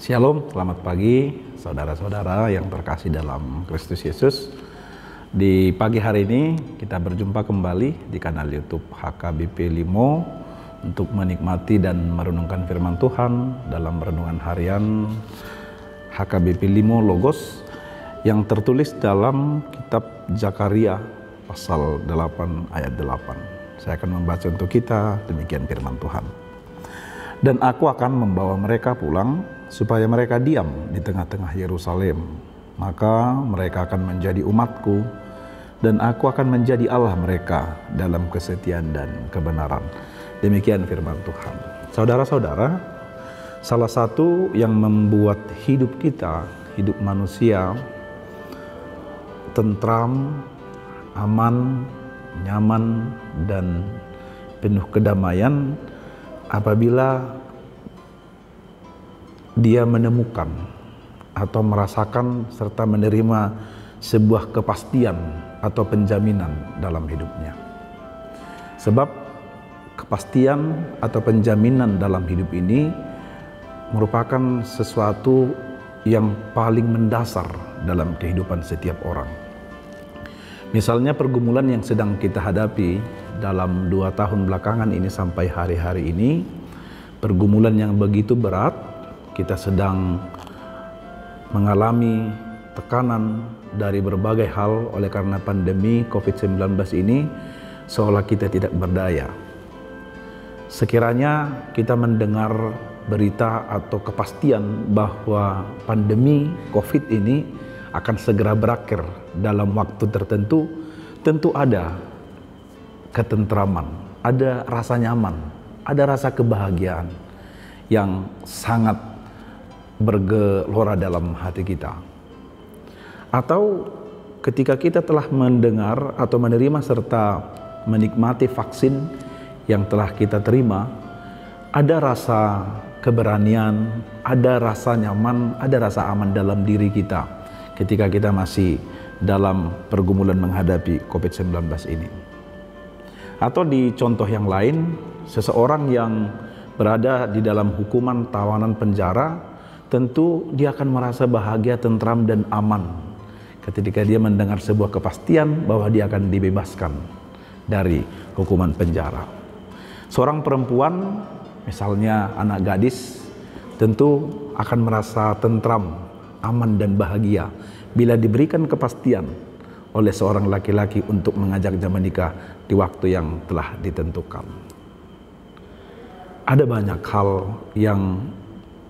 Shalom, selamat pagi saudara-saudara yang terkasih dalam Kristus Yesus. Di pagi hari ini kita berjumpa kembali di kanal YouTube HKBP Limo untuk menikmati dan merenungkan firman Tuhan dalam renungan harian HKBP Limo Logos yang tertulis dalam kitab Zakaria pasal 8 ayat 8. Saya akan membaca untuk kita, demikian firman Tuhan. Dan aku akan membawa mereka pulang supaya mereka diam di tengah-tengah Yerusalem. Maka mereka akan menjadi umatku dan aku akan menjadi Allah mereka dalam kesetiaan dan kebenaran. Demikian firman Tuhan. Saudara-saudara, salah satu yang membuat hidup kita, hidup manusia, tentram, aman, nyaman, dan penuh kedamaian apabila dia menemukan atau merasakan serta menerima sebuah kepastian atau penjaminan dalam hidupnya. Sebab kepastian atau penjaminan dalam hidup ini merupakan sesuatu yang paling mendasar dalam kehidupan setiap orang. Misalnya pergumulan yang sedang kita hadapi dalam 2 tahun belakangan ini sampai hari-hari ini, pergumulan yang begitu berat, kita sedang mengalami tekanan dari berbagai hal oleh karena pandemi COVID-19 ini, seolah kita tidak berdaya. Sekiranya kita mendengar berita atau kepastian bahwa pandemi COVID ini akan segera berakhir dalam waktu tertentu, tentu ada ketentraman, ada rasa nyaman, ada rasa kebahagiaan yang sangat bergelora dalam hati kita. Atau ketika kita telah mendengar atau menerima serta menikmati vaksin yang telah kita terima, ada rasa keberanian, ada rasa nyaman, ada rasa aman dalam diri kita ketika kita masih dalam pergumulan menghadapi COVID-19 ini. Atau di contoh yang lain, seseorang yang berada di dalam hukuman tawanan penjara, tentu dia akan merasa bahagia, tentram, dan aman ketika dia mendengar sebuah kepastian bahwa dia akan dibebaskan dari hukuman penjara. Seorang perempuan, misalnya anak gadis, tentu akan merasa tentram, aman, dan bahagia bila diberikan kepastian oleh seorang laki-laki untuk mengajaknya menikah di waktu yang telah ditentukan. Ada banyak hal yang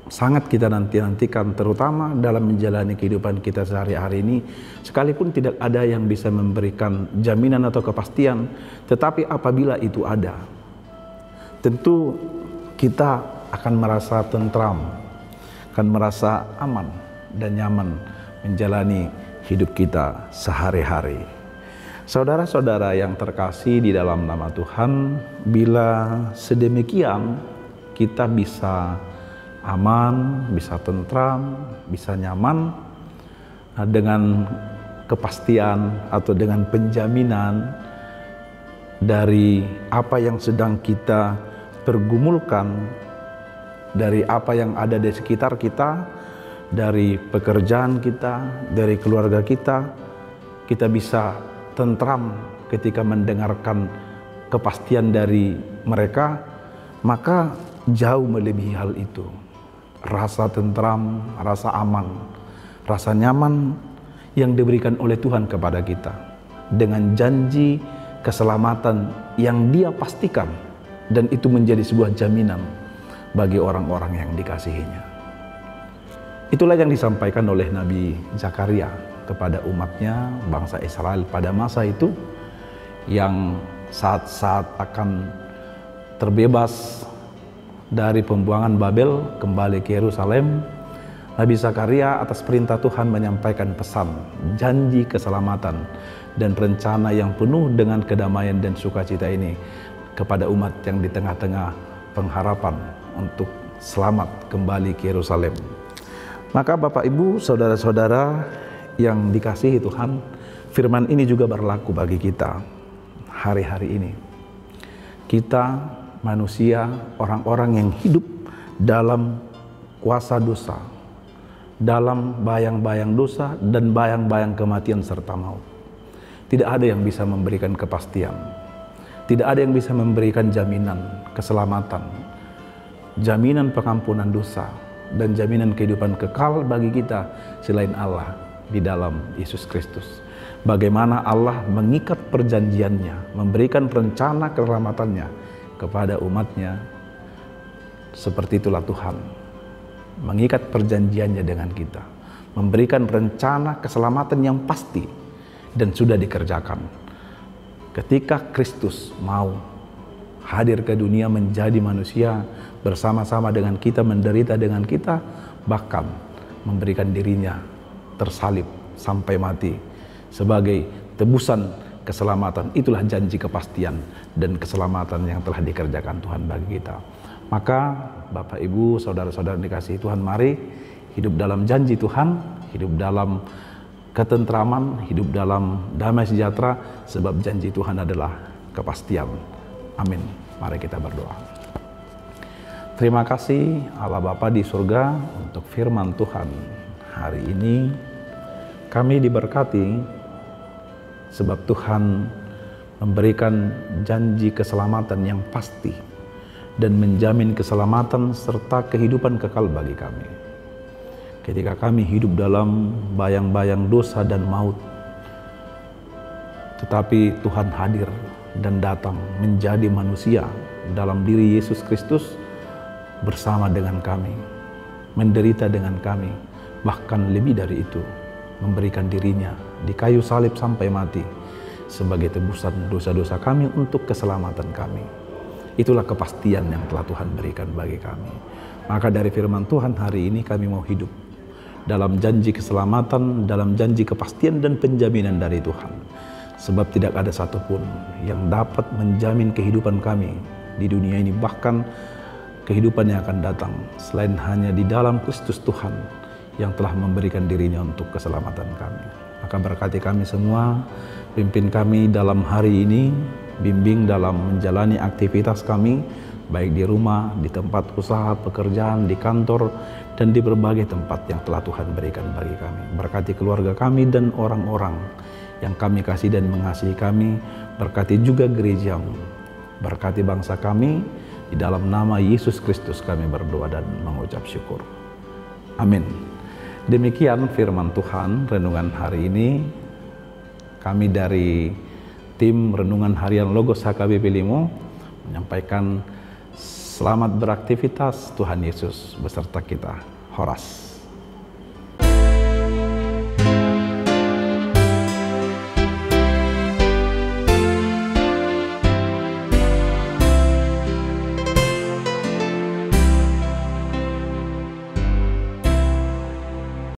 sangat kita nantikan, terutama dalam menjalani kehidupan kita sehari-hari ini, sekalipun tidak ada yang bisa memberikan jaminan atau kepastian, tetapi apabila itu ada, tentu kita akan merasa tentram, akan merasa aman dan nyaman menjalani hidup kita sehari-hari. Saudara-saudara yang terkasih di dalam nama Tuhan, bila sedemikian kita bisa aman, bisa tentram, bisa nyaman dengan kepastian atau dengan penjaminan dari apa yang sedang kita pergumulkan, dari apa yang ada di sekitar kita, dari pekerjaan kita, dari keluarga kita, kita bisa tentram ketika mendengarkan kepastian dari mereka, maka jauh melebihi hal itu. Rasa tentram, rasa aman, rasa nyaman yang diberikan oleh Tuhan kepada kita dengan janji keselamatan yang Dia pastikan, dan itu menjadi sebuah jaminan bagi orang-orang yang dikasihinya. Itulah yang disampaikan oleh Nabi Zakaria kepada umatnya, bangsa Israel pada masa itu, yang saat-saat akan terbebas dari pembuangan Babel kembali ke Yerusalem. Nabi Zakaria atas perintah Tuhan menyampaikan pesan, janji keselamatan dan rencana yang penuh dengan kedamaian dan sukacita ini kepada umat yang di tengah-tengah pengharapan untuk selamat kembali ke Yerusalem. Maka Bapak Ibu, saudara-saudara yang dikasihi Tuhan, firman ini juga berlaku bagi kita hari-hari ini. Kita manusia, orang-orang yang hidup dalam kuasa dosa, dalam bayang-bayang dosa dan bayang-bayang kematian serta maut. Tidak ada yang bisa memberikan kepastian, tidak ada yang bisa memberikan jaminan keselamatan, jaminan pengampunan dosa, dan jaminan kehidupan kekal bagi kita selain Allah di dalam Yesus Kristus. Bagaimana Allah mengikat perjanjiannya, memberikan rencana keselamatannya kepada umatnya, seperti itulah Tuhan mengikat perjanjiannya dengan kita, memberikan rencana keselamatan yang pasti dan sudah dikerjakan. Ketika Kristus mau hadir ke dunia menjadi manusia bersama-sama dengan kita, menderita dengan kita, bahkan memberikan dirinya tersalib sampai mati sebagai tebusan keselamatan. Itulah janji kepastian dan keselamatan yang telah dikerjakan Tuhan bagi kita. Maka Bapak Ibu, saudara-saudara dikasihi Tuhan, mari hidup dalam janji Tuhan, hidup dalam ketentraman, hidup dalam damai sejahtera, sebab janji Tuhan adalah kepastian. Amin. Mari kita berdoa. Terima kasih Allah Bapa di surga untuk firman Tuhan. Hari ini kami diberkati sebab Tuhan memberikan janji keselamatan yang pasti dan menjamin keselamatan serta kehidupan kekal bagi kami. Ketika kami hidup dalam bayang-bayang dosa dan maut, tetapi Tuhan hadir dan datang menjadi manusia dalam diri Yesus Kristus bersama dengan kami, menderita dengan kami, bahkan lebih dari itu, memberikan dirinya di kayu salib sampai mati sebagai tebusan dosa-dosa kami untuk keselamatan kami. Itulah kepastian yang telah Tuhan berikan bagi kami. Maka dari firman Tuhan hari ini kami mau hidup dalam janji keselamatan, dalam janji kepastian dan penjaminan dari Tuhan. Sebab tidak ada satupun yang dapat menjamin kehidupan kami di dunia ini, bahkan kehidupan yang akan datang, selain hanya di dalam Kristus Tuhan yang telah memberikan dirinya untuk keselamatan kami. Maka berkati kami semua, pimpin kami dalam hari ini, bimbing dalam menjalani aktivitas kami, baik di rumah, di tempat usaha, pekerjaan, di kantor, dan di berbagai tempat yang telah Tuhan berikan bagi kami. Berkati keluarga kami dan orang-orang yang kami kasih dan mengasihi kami. Berkati juga gerejamu, berkati bangsa kami. Di dalam nama Yesus Kristus kami berdoa dan mengucap syukur. Amin. Demikian firman Tuhan renungan hari ini. Kami dari tim Renungan Harian Logos HKBP Limo menyampaikan selamat beraktivitas, Tuhan Yesus beserta kita. Horas.